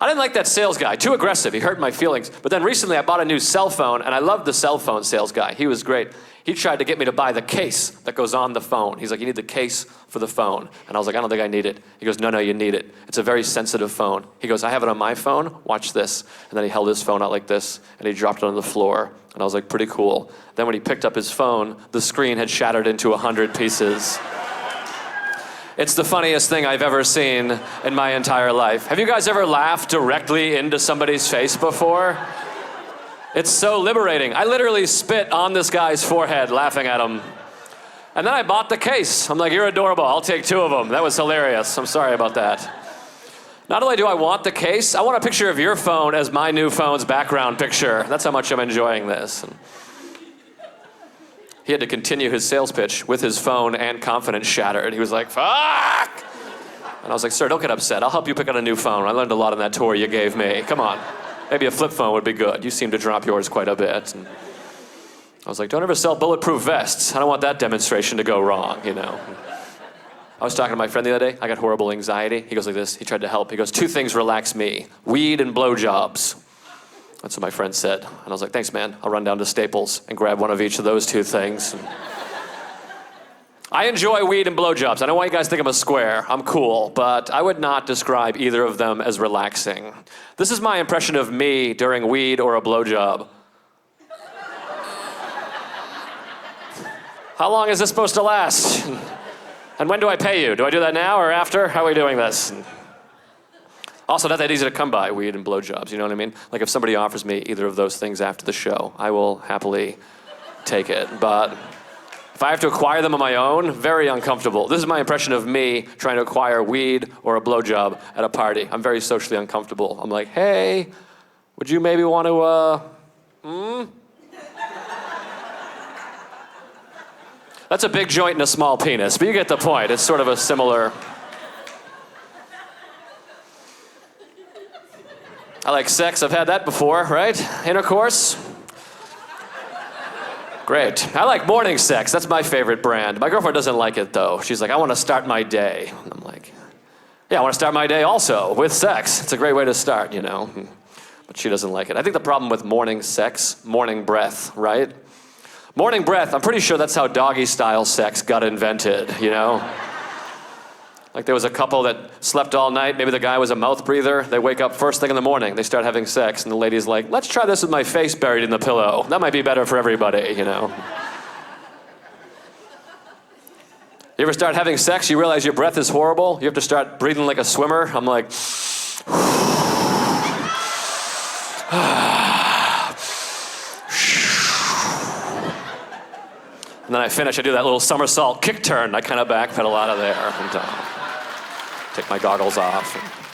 I didn't like that sales guy, too aggressive, he hurt my feelings. But then recently I bought a new cell phone, and I loved the cell phone sales guy. He was great. He tried to get me to buy the case that goes on the phone. He's like, you need the case for the phone. And I was like, I don't think I need it. He goes, no, you need it. It's a very sensitive phone. He goes, I have it on my phone, watch this. And then he held his phone out like this, and he dropped it on the floor. And I was like, pretty cool. Then when he picked up his phone, the screen had shattered into 100 pieces. It's the funniest thing I've ever seen in my entire life. Have you guys ever laughed directly into somebody's face before? It's so liberating. I literally spit on this guy's forehead laughing at him. And then I bought the case. I'm like, you're adorable, I'll take 2 of them. That was hilarious, I'm sorry about that. Not only do I want the case, I want a picture of your phone as my new phone's background picture. That's how much I'm enjoying this. He had to continue his sales pitch with his phone and confidence shattered. He was like, fuck! And I was like, sir, don't get upset. I'll help you pick out a new phone. I learned a lot on that tour you gave me. Come on. Maybe a flip phone would be good. You seem to drop yours quite a bit. And I was like, don't ever sell bulletproof vests. I don't want that demonstration to go wrong, you know. I was talking to my friend the other day. I got horrible anxiety. He goes like this. He tried to help. He goes, 2 things relax me. Weed and blowjobs. That's what my friend said. And I was like, thanks, man. I'll run down to Staples and grab one of each of those 2 things. I enjoy weed and blowjobs. I don't want you guys to think I'm a square. I'm cool. But I would not describe either of them as relaxing. This is my impression of me during weed or a blowjob. How long is this supposed to last? And when do I pay you? Do I do that now or after? How are we doing this? Also, not that easy to come by, weed and blowjobs, you know what I mean? Like if somebody offers me either of those things after the show, I will happily take it. But if I have to acquire them on my own, very uncomfortable. This is my impression of me trying to acquire weed or a blowjob at a party. I'm very socially uncomfortable. I'm like, hey, would you maybe want to, That's a big joint and a small penis, but you get the point. It's sort of a similar... I like sex, I've had that before, right? Intercourse. Great. I like morning sex, that's my favorite brand. My girlfriend doesn't like it though. She's like, I want to start my day. And I'm like, yeah, I want to start my day also with sex. It's a great way to start, you know. But she doesn't like it. I think the problem with morning sex, morning breath, right? Morning breath, I'm pretty sure that's how doggy style sex got invented, you know? Like there was a couple that slept all night, maybe the guy was a mouth breather, they wake up first thing in the morning, they start having sex, and the lady's like, let's try this with my face buried in the pillow. That might be better for everybody, you know? You ever start having sex, you realize your breath is horrible, you have to start breathing like a swimmer? I'm like, and then I finish, I do that little somersault kick turn, I kind of backpedal out of there and take my goggles off.